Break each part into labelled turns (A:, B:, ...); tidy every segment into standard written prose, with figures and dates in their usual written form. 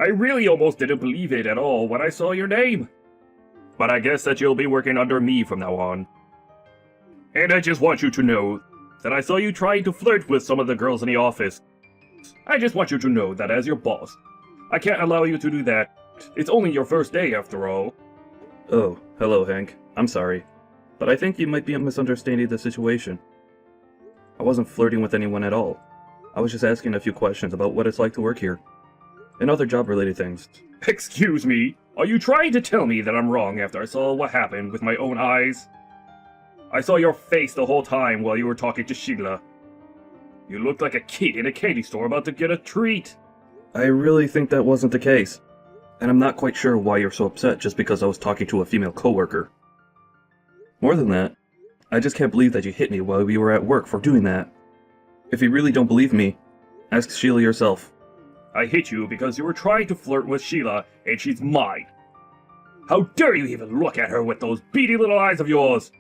A: I really almost didn't believe it at all when I saw your name. But I guess that you'll be working under me from now on. And I just want you to know that I saw you trying to flirt with some of the girls in the office. I just want you to know that as your boss, I can't allow you to do that. It's only your first day after all.
B: Oh, hello, Hank. I'm sorry. But I think you might be misunderstanding the situation. I wasn't flirting with anyone at all. I was just asking a few questions about what it's like to work here. And other job-related things.
A: Excuse me? Are you trying to tell me that I'm wrong after I saw what happened with my own eyes? I saw your face the whole time while you were talking to Sheila. You looked like a kid in a candy store about to get a treat.
B: I really think that wasn't the case. And I'm not quite sure why you're so upset just because I was talking to a female coworker. More than that, I just can't believe that you hit me while we were at work for doing that. If you really don't believe me, ask Sheila yourself.
A: I hit you because you were trying to flirt with Sheila, and she's mine. How dare you even look at her with those beady little eyes of yours?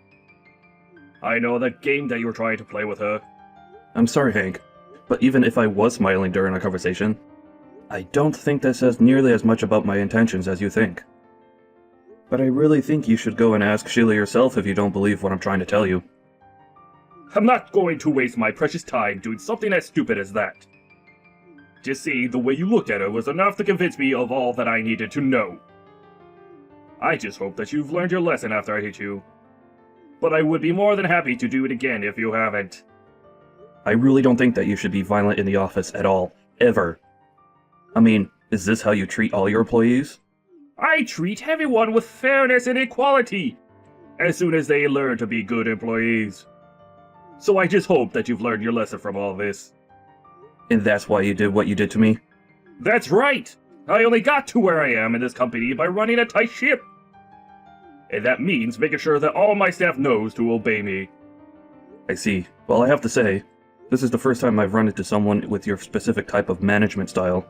A: I know the game that you were trying to play with her.
B: I'm sorry, Hank, but even if I was smiling during our conversation, I don't think that says nearly as much about my intentions as you think. But I really think you should go and ask Sheila yourself if you don't believe what I'm trying to tell you.
A: I'm not going to waste my precious time doing something as stupid as that. Just see, the way you looked at her was enough to convince me of all that I needed to know. I just hope that you've learned your lesson after I hit you. But I would be more than happy to do it again if you haven't.
B: I really don't think that you should be violent in the office at all, ever. I mean, is this how you treat all your employees?
A: I treat everyone with fairness and equality, as soon as they learn to be good employees. So I just hope that you've learned your lesson from all this.
B: And that's why you did what you did to me?
A: That's right! I only got to where I am in this company by running a tight ship. And that means making sure that all my staff knows to obey me.
B: I see. Well, I have to say, this is the first time I've run into someone with your specific type of management style.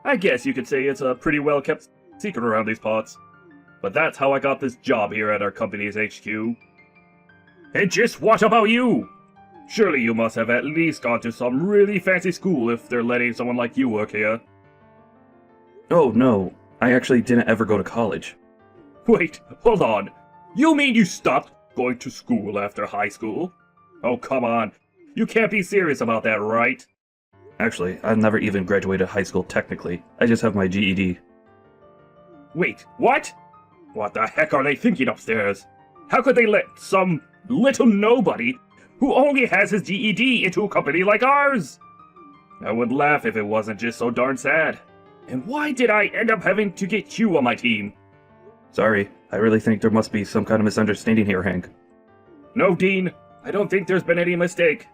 A: I guess you could say it's a pretty well-kept secret around these parts. But that's how I got this job here at our company's HQ. And just what about you? Surely you must have at least gone to some really fancy school if they're letting someone like you work here.
B: Oh, no. I actually didn't ever go to college.
A: Wait, hold on. You mean you stopped going to school after high school? Oh, come on. You can't be serious about that, right?
B: Actually, I've never even graduated high school technically. I just have my GED.
A: Wait, what? What the heck are they thinking upstairs? How could they let some little nobody who only has his GED into a company like ours? I would laugh if it wasn't just so darn sad. And why did I end up having to get you on my team?
B: Sorry, I really think there must be some kind of misunderstanding here, Hank.
A: No, Dean, I don't think there's been any mistake.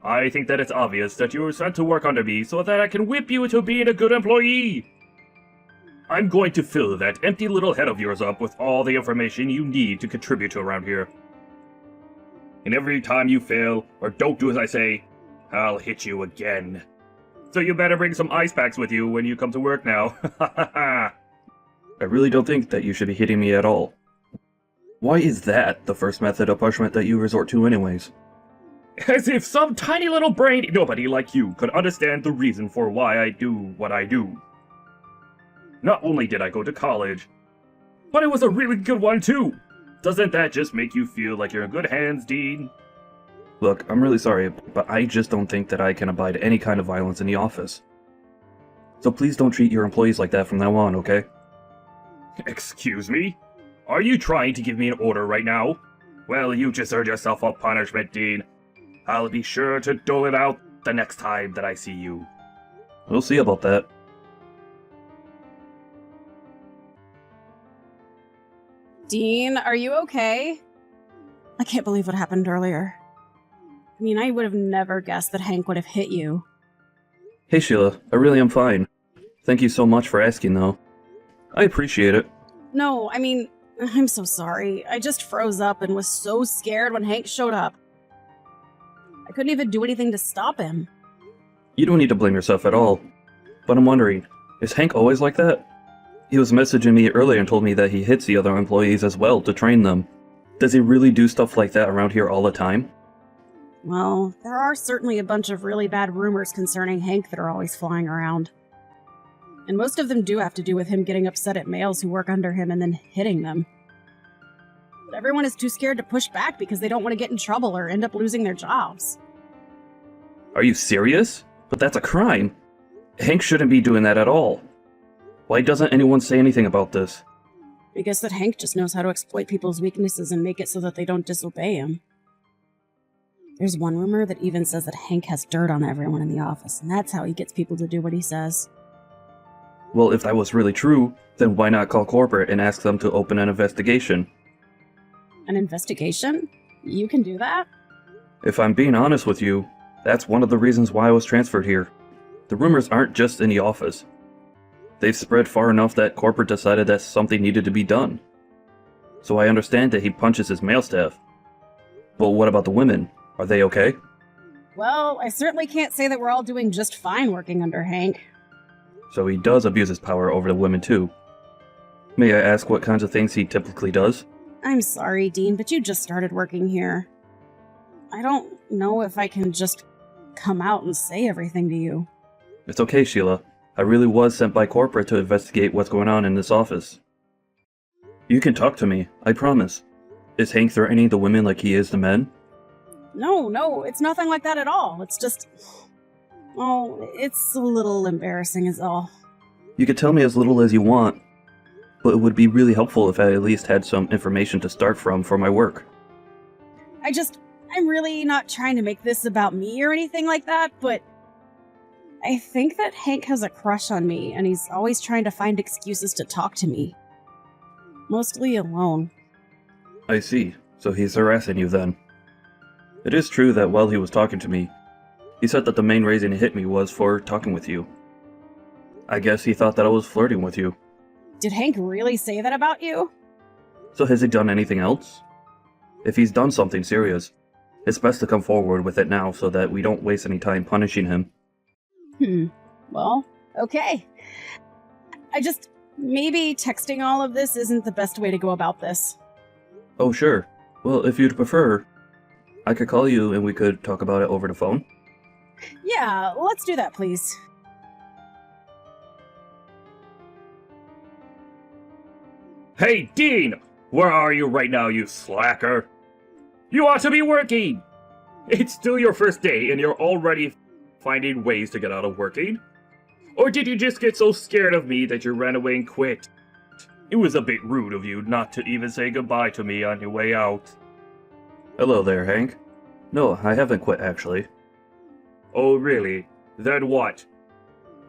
A: I think that it's obvious that you were sent to work under me so that I can whip you into being a good employee. I'm going to fill that empty little head of yours up with all the information you need to contribute to around here. And every time you fail, or don't do as I say, I'll hit you again. So you better bring some ice packs with you when you come to work now.
B: I really don't think that you should be hitting me at all. Why is that the first method of punishment that you resort to anyways?
A: As if some tiny little brain nobody like you could understand the reason for why I do what I do. Not only did I go to college, but it was a really good one too. Doesn't that just make you feel like you're in good hands, Dean?
B: Look, I'm really sorry, but I just don't think that I can abide any kind of violence in the office. So please don't treat your employees like that from now on, okay?
A: Excuse me? Are you trying to give me an order right now? Well, you just earned yourself a punishment, Dean. I'll be sure to dole it out the next time that I see you.
B: We'll see about that.
C: Dean, are you okay? I can't believe what happened earlier. I mean, I would have never guessed that Hank would have hit you.
B: Hey Sheila, I really am fine. Thank you so much for asking though. I appreciate it.
C: No, I mean, I'm so sorry. I just froze up and was so scared when Hank showed up. I couldn't even do anything to stop him.
B: You don't need to blame yourself at all. But I'm wondering, is Hank always like that? He was messaging me earlier and told me that he hits the other employees as well to train them. Does he really do stuff like that around here all the time?
C: Well, there are certainly a bunch of really bad rumors concerning Hank that are always flying around. And most of them do have to do with him getting upset at males who work under him and then hitting them. But everyone is too scared to push back because they don't want to get in trouble or end up losing their jobs.
B: Are you serious? But that's a crime. Hank shouldn't be doing that at all. Why doesn't anyone say anything about this?
C: I guess that Hank just knows how to exploit people's weaknesses and make it so that they don't disobey him. There's one rumor that even says that Hank has dirt on everyone in the office, and that's how he gets people to do what he says.
B: Well, if that was really true, then why not call corporate and ask them to open an investigation?
C: An investigation? You can do that?
B: If I'm being honest with you, that's one of the reasons why I was transferred here. The rumors aren't just in the office. They've spread far enough that corporate decided that something needed to be done. So I understand that he punches his male staff. But what about the women? Are they okay?
C: Well, I certainly can't say that we're all doing just fine working under Hank.
B: So he does abuse his power over the women too. May I ask what kinds of things he typically does?
C: I'm sorry, Dean, but you just started working here. I don't know if I can just come out and say everything to you.
B: It's okay, Sheila. I really was sent by corporate to investigate what's going on in this office. You can talk to me, I promise. Is Hank threatening the women like he is the men?
C: No, it's nothing like that at all. It's just... Oh, it's a little embarrassing is all.
B: You can tell me as little as you want, but it would be really helpful if I at least had some information to start from for my work.
C: I'm really not trying to make this about me or anything like that, but I think that Hank has a crush on me, and he's always trying to find excuses to talk to me. Mostly alone.
B: I see. So he's harassing you then. It is true that while he was talking to me, he said that the main reason he hit me was for talking with you. I guess he thought that I was flirting with you.
C: Did Hank really say that about you?
B: So has he done anything else? If he's done something serious, it's best to come forward with it now so that we don't waste any time punishing him.
C: Well, okay. Maybe texting all of this isn't the best way to go about this.
B: Oh, sure. Well, if you'd prefer, I could call you and we could talk about it over the phone.
C: Yeah, let's do that, please.
A: Hey, Dean! Where are you right now, you slacker? You ought to be working! It's still your first day and you're already finding ways to get out of working? Or did you just get so scared of me that you ran away and quit? It was a bit rude of you not to even say goodbye to me on your way out.
B: Hello there, Hank. No, I haven't quit, actually.
A: Oh, really? Then what?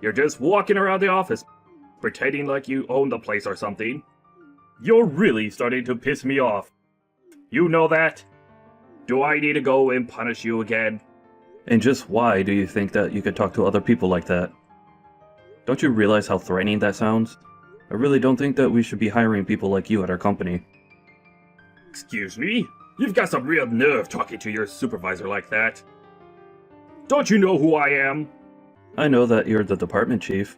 A: You're just walking around the office, pretending like you own the place or something? You're really starting to piss me off. You know that? Do I need to go and punish you again?
B: And just why do you think that you could talk to other people like that? Don't you realize how threatening that sounds? I really don't think that we should be hiring people like you at our company.
A: Excuse me? You've got some real nerve talking to your supervisor like that. Don't you know who I am?
B: I know that you're the department chief.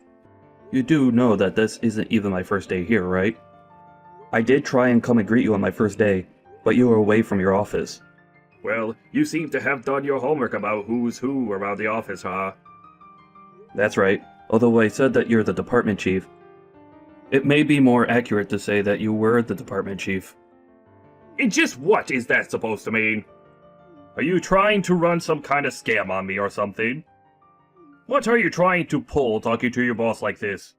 B: You do know that this isn't even my first day here, right? I did try and come and greet you on my first day, but you were away from your office.
A: Well, you seem to have done your homework about who's who around the office, huh?
B: That's right. Although I said that you're the department chief, it may be more accurate to say that you were the department chief.
A: And just what is that supposed to mean? Are you trying to run some kind of scam on me or something? What are you trying to pull talking to your boss like this?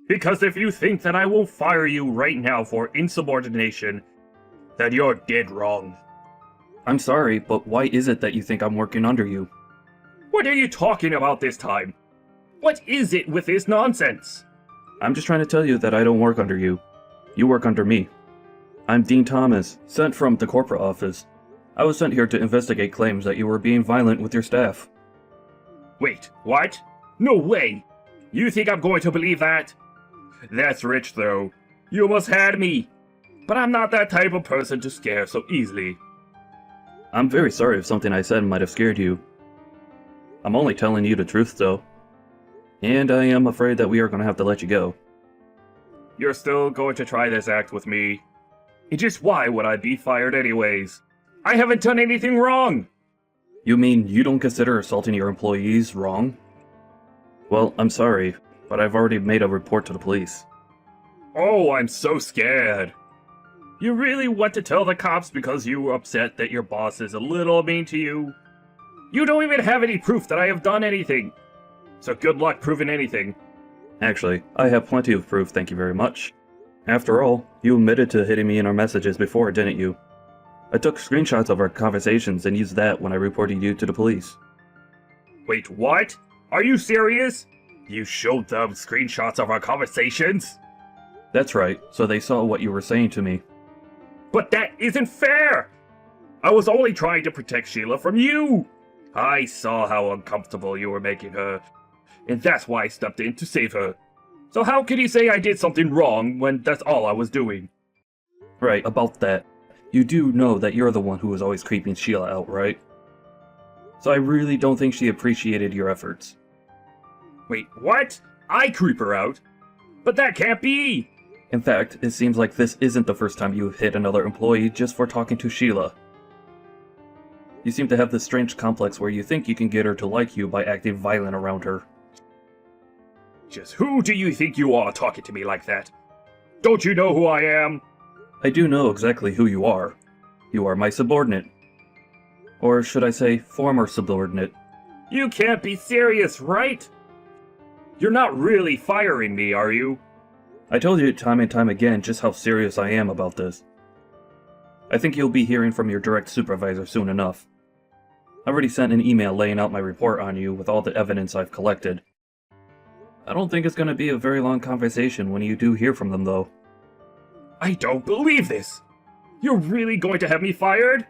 A: Because if you think that I will fire you right now for insubordination, then you're dead wrong.
B: I'm sorry, but why is it that you think I'm working under you?
A: What are you talking about this time? What is it with this nonsense?
B: I'm just trying to tell you that I don't work under you. You work under me. I'm Dean Thomas, sent from the corporate office. I was sent here to investigate claims that you were being violent with your staff.
A: Wait, what? No way! You think I'm going to believe that? That's rich, though. You almost had me. But I'm not that type of person to scare so easily.
B: I'm very sorry if something I said might have scared you. I'm only telling you the truth, though. And I am afraid that we are going to have to let you go.
A: You're still going to try this act with me? And just why would I be fired anyways? I haven't done anything wrong!
B: You mean you don't consider assaulting your employees wrong? Well, I'm sorry, but I've already made a report to the police.
A: Oh, I'm so scared. You really want to tell the cops because you were upset that your boss is a little mean to you? You don't even have any proof that I have done anything. So good luck proving anything.
B: Actually, I have plenty of proof, thank you very much. After all, you admitted to hitting me in our messages before, didn't you? I took screenshots of our conversations and used that when I reported you to the police.
A: Wait, what? Are you serious? You showed them screenshots of our conversations?
B: That's right, so they saw what you were saying to me.
A: But that isn't fair! I was only trying to protect Sheila from you! I saw how uncomfortable you were making her, and that's why I stepped in to save her. So how can you say I did something wrong when that's all I was doing?
B: Right, about that. You do know that you're the one who was always creeping Sheila out, right? So I really don't think she appreciated your efforts.
A: Wait, what? I creep her out? But that can't be!
B: In fact, it seems like this isn't the first time you've hit another employee just for talking to Sheila. You seem to have this strange complex where you think you can get her to like you by acting violent around her.
A: Just who do you think you are talking to me like that? Don't you know who I am?
B: I do know exactly who you are. You are my subordinate. Or should I say, former subordinate.
A: You can't be serious, right? You're not really firing me, are you?
B: I told you time and time again just how serious I am about this. I think you'll be hearing from your direct supervisor soon enough. I already sent an email laying out my report on you with all the evidence I've collected. I don't think it's going to be a very long conversation when you do hear from them, though.
A: I don't believe this! You're really going to have me fired?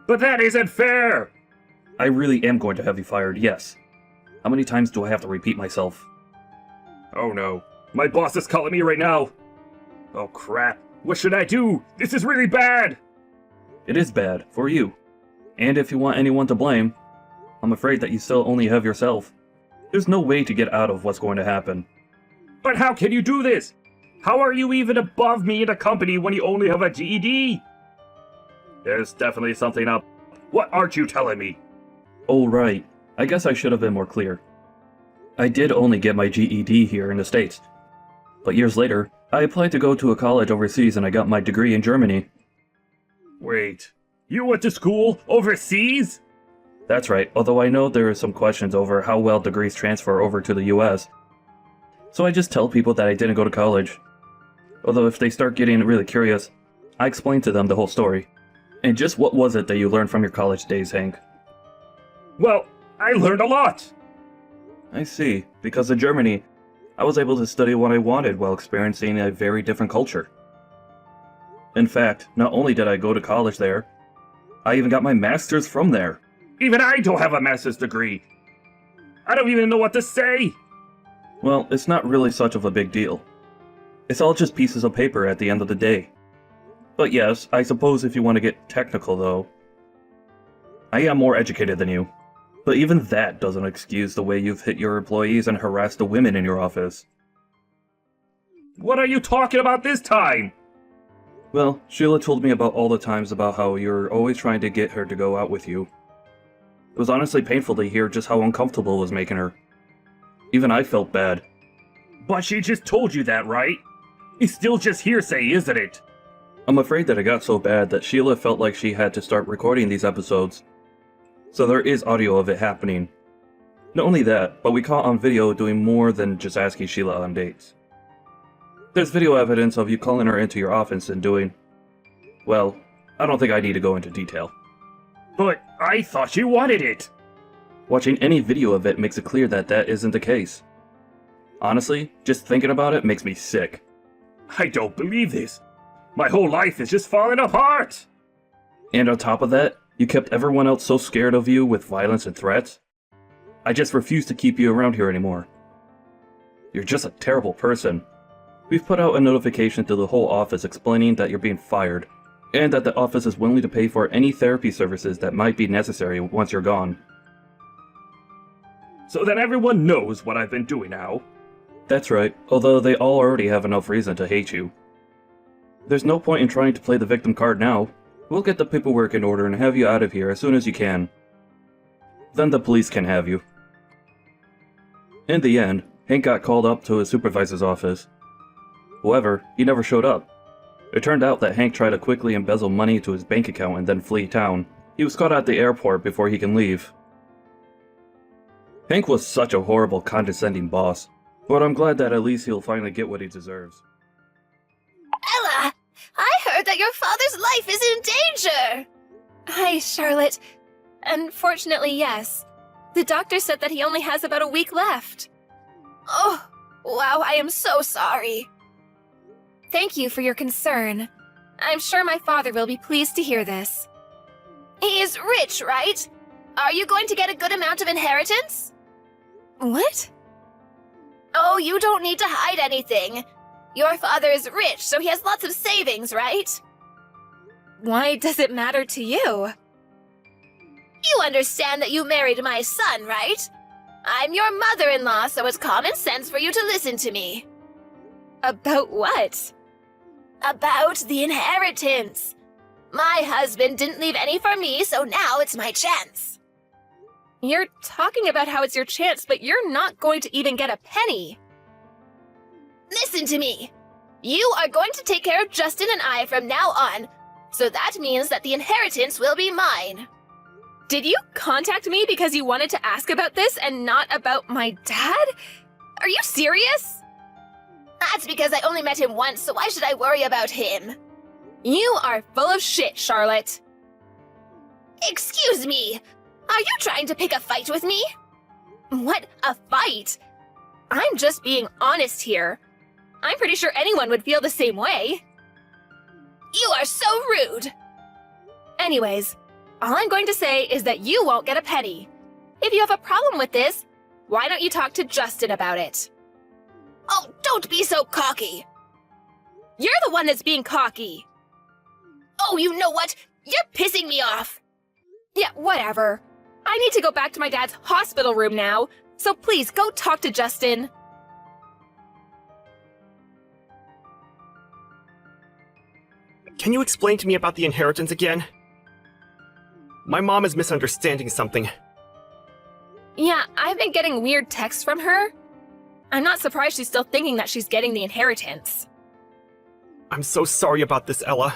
A: But that isn't fair!
B: I really am going to have you fired, yes. How many times do I have to repeat myself?
A: Oh no. My boss is calling me right now! Oh crap. What should I do? This is really bad!
B: It is bad, for you. And if you want anyone to blame, I'm afraid that you still only have yourself. There's no way to get out of what's going to happen.
A: But how can you do this? How are you even above me in a company when you only have a GED? There's definitely something up. What aren't you telling me?
B: Oh right, I guess I should have been more clear. I did only get my GED here in the States. But years later, I applied to go to a college overseas and I got my degree in Germany.
A: Wait, you went to school overseas?
B: That's right, although I know there are some questions over how well degrees transfer over to the US. So I just tell people that I didn't go to college. Although if they start getting really curious, I explain to them the whole story. And just what was it that you learned from your college days, Hank?
A: Well, I learned a lot!
B: I see, because in Germany, I was able to study what I wanted while experiencing a very different culture. In fact, not only did I go to college there, I even got my master's from there.
A: Even I don't have a master's degree! I don't even know what to say!
B: Well, it's not really such of a big deal. It's all just pieces of paper at the end of the day. But yes, I suppose if you want to get technical though, I am more educated than you. But even that doesn't excuse the way you've hit your employees and harassed the women in your office.
A: What are you talking about this time?
B: Well, Sheila told me about all the times about how you're always trying to get her to go out with you. It was honestly painful to hear just how uncomfortable it was making her. Even I felt bad.
A: But she just told you that, right? It's still just hearsay, isn't it?
B: I'm afraid that it got so bad that Sheila felt like she had to start recording these episodes. So there is audio of it happening. Not only that, but we caught on video doing more than just asking Sheila on dates. There's video evidence of you calling her into your office and doing... Well, I don't think I need to go into detail.
A: But I thought you wanted it!
B: Watching any video of it makes it clear that that isn't the case. Honestly, just thinking about it makes me sick.
A: I don't believe this. My whole life is just falling apart!
B: And on top of that, you kept everyone else so scared of you with violence and threats. I just refuse to keep you around here anymore. You're just a terrible person. We've put out a notification to the whole office explaining that you're being fired, and that the office is willing to pay for any therapy services that might be necessary once you're gone.
A: So then everyone knows what I've been doing now.
B: That's right, although they all already have enough reason to hate you. There's no point in trying to play the victim card now. We'll get the paperwork in order and have you out of here as soon as you can. Then the police can have you. In the end, Hank got called up to his supervisor's office. However, he never showed up. It turned out that Hank tried to quickly embezzle money to his bank account and then flee town. He was caught at the airport before he can leave. Hank was such a horrible, condescending boss, but I'm glad that at least he'll finally get what he deserves.
D: Ella, I heard that your father's life is in danger! Hi, Charlotte. Unfortunately, yes. The doctor said that he only has about a week left. Oh, wow, I am so sorry. Thank you for your concern. I'm sure my father will be pleased to hear this. He is rich, right? Are you going to get a good amount of inheritance? What? Oh, you don't need to hide anything. Your father is rich, so he has lots of savings, right? Why does it matter to you? You understand that you married my son, right? I'm your mother-in-law, so it's common sense for you to listen to me. About what? About the inheritance. My husband didn't leave any for me, so now it's my chance. You're talking about how it's your chance, but you're not going to even get a penny. Listen to me. You are going to take care of Justin and I from now on, so that means that the inheritance will be mine. Did you contact me because you wanted to ask about this and not about my dad? Are you serious? That's because I only met him once, so why should I worry about him? You are full of shit, Charlotte. Excuse me. Are you trying to pick a fight with me? What, a fight? I'm just being honest here. I'm pretty sure anyone would feel the same way. You are so rude. Anyways, all I'm going to say is that you won't get a penny. If you have a problem with this, why don't you talk to Justin about it? Oh, don't be so cocky. You're the one that's being cocky. Oh, you know what? You're pissing me off. Yeah, whatever. I need to go back to my dad's hospital room now, so please go talk to Justin.
E: Can you explain to me about the inheritance again? My mom is misunderstanding something.
D: Yeah, I've been getting weird texts from her. I'm not surprised she's still thinking that she's getting the inheritance.
E: I'm so sorry about this, Ella.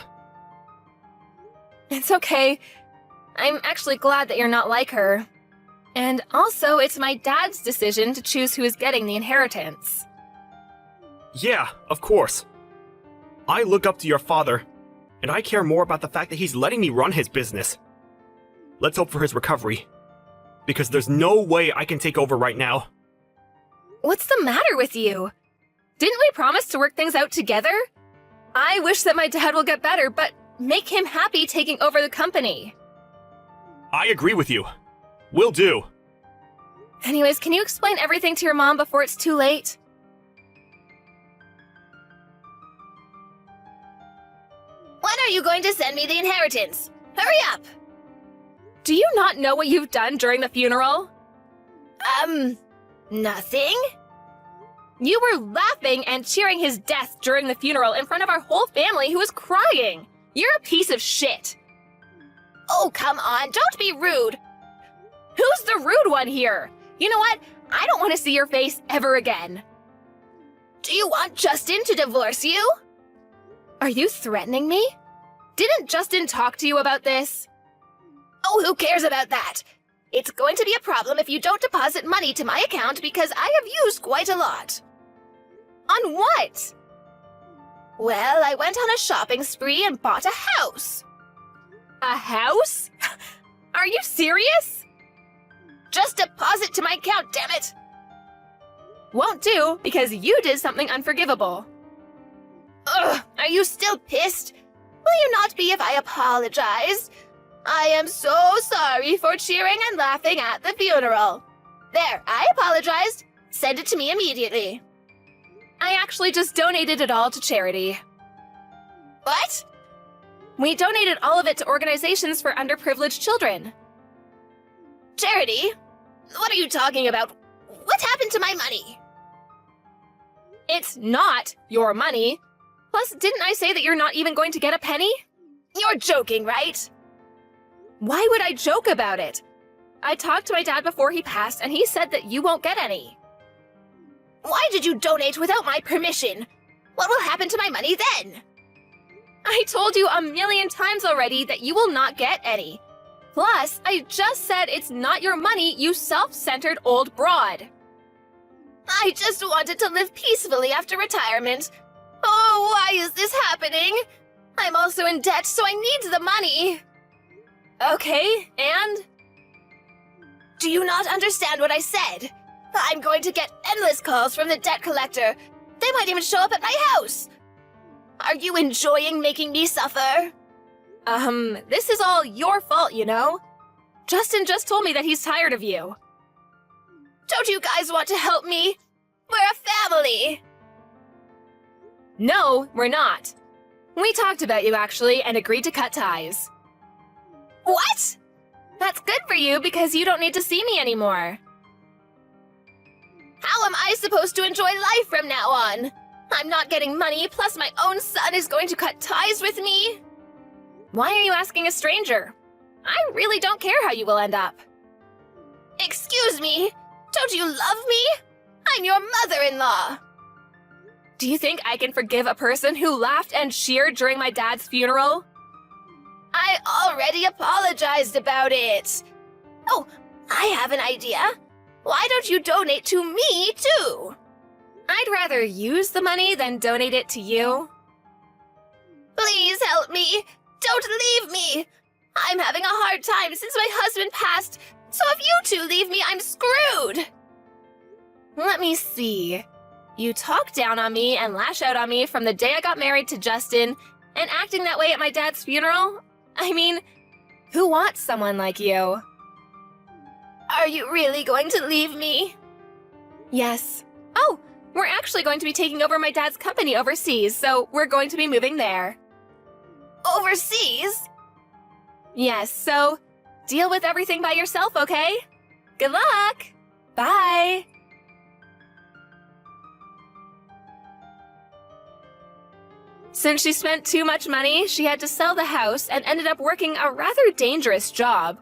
D: It's okay. I'm actually glad that you're not like her. And also, it's my dad's decision to choose who is getting the inheritance.
E: Yeah, of course. I look up to your father, and I care more about the fact that he's letting me run his business. Let's hope for his recovery. Because there's no way I can take over right now.
D: What's the matter with you? Didn't we promise to work things out together? I wish that my dad will get better, but make him happy taking over the company.
E: I agree with you. Will do.
D: Anyways, can you explain everything to your mom before it's too late? When are you going to send me the inheritance? Hurry up! Do you not know what you've done during the funeral? Nothing? You were laughing and cheering his death during the funeral in front of our whole family who was crying. You're a piece of shit. Oh, come on, don't be rude. Who's the rude one here? You know what? I don't want to see your face ever again. Do you want Justin to divorce you? Are you threatening me? Didn't Justin talk to you about this? Oh, who cares about that? It's going to be a problem if you don't deposit money to my account because I have used quite a lot. On what? Well, I went on a shopping spree and bought a house. A house? Are you serious? Just deposit to my account, damn it! Won't do, because you did something unforgivable. Ugh, are you still pissed? Will you not be if I apologize? I am so sorry for cheering and laughing at the funeral. There, I apologized. Send it to me immediately. I actually just donated it all to charity. What? We donated all of it to organizations for underprivileged children. Charity? What are you talking about? What happened to my money? It's not your money. Plus, didn't I say that you're not even going to get a penny? You're joking, right? Why would I joke about it? I talked to my dad before he passed, and he said that you won't get any. Why did you donate without my permission? What will happen to my money then? I told you a million times already that you will not get any. Plus, I just said it's not your money, you self-centered old broad. I just wanted to live peacefully after retirement. Oh, why is this happening? I'm also in debt, so I need the money. Okay, and? Do you not understand what I said? I'm going to get endless calls from the debt collector. They might even show up at my house. Are you enjoying making me suffer? This is all your fault, you know? Justin just told me that he's tired of you. Don't you guys want to help me? We're a family! No, we're not. We talked about you, actually, and agreed to cut ties. What? That's good for you because you don't need to see me anymore. How am I supposed to enjoy life from now on? I'm not getting money, plus my own son is going to cut ties with me. Why are you asking a stranger? I really don't care how you will end up. Excuse me, don't you love me? I'm your mother-in-law. Do you think I can forgive a person who laughed and cheered during my dad's funeral? I already apologized about it. Oh, I have an idea. Why don't you donate to me, too? I'd rather use the money than donate it to you. Please help me. Don't leave me. I'm having a hard time since my husband passed, so if you two leave me, I'm screwed. Let me see. You talk down on me and lash out on me from the day I got married to Justin, and acting that way at my dad's funeral? I mean, who wants someone like you? Are you really going to leave me? Yes. Oh, we're actually going to be taking over my dad's company overseas, so we're going to be moving there. Overseas? Yes, so deal with everything by yourself, okay? Good luck! Bye! Since she spent too much money, she had to sell the house and ended up working a rather dangerous job.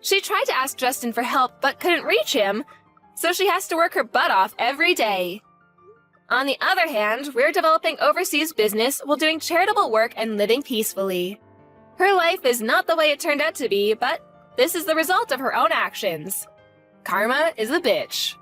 D: She tried to ask Justin for help but couldn't reach him, so she has to work her butt off every day. On the other hand, we're developing overseas business while doing charitable work and living peacefully. Her life is not the way it turned out to be, but this is the result of her own actions. Karma is a bitch.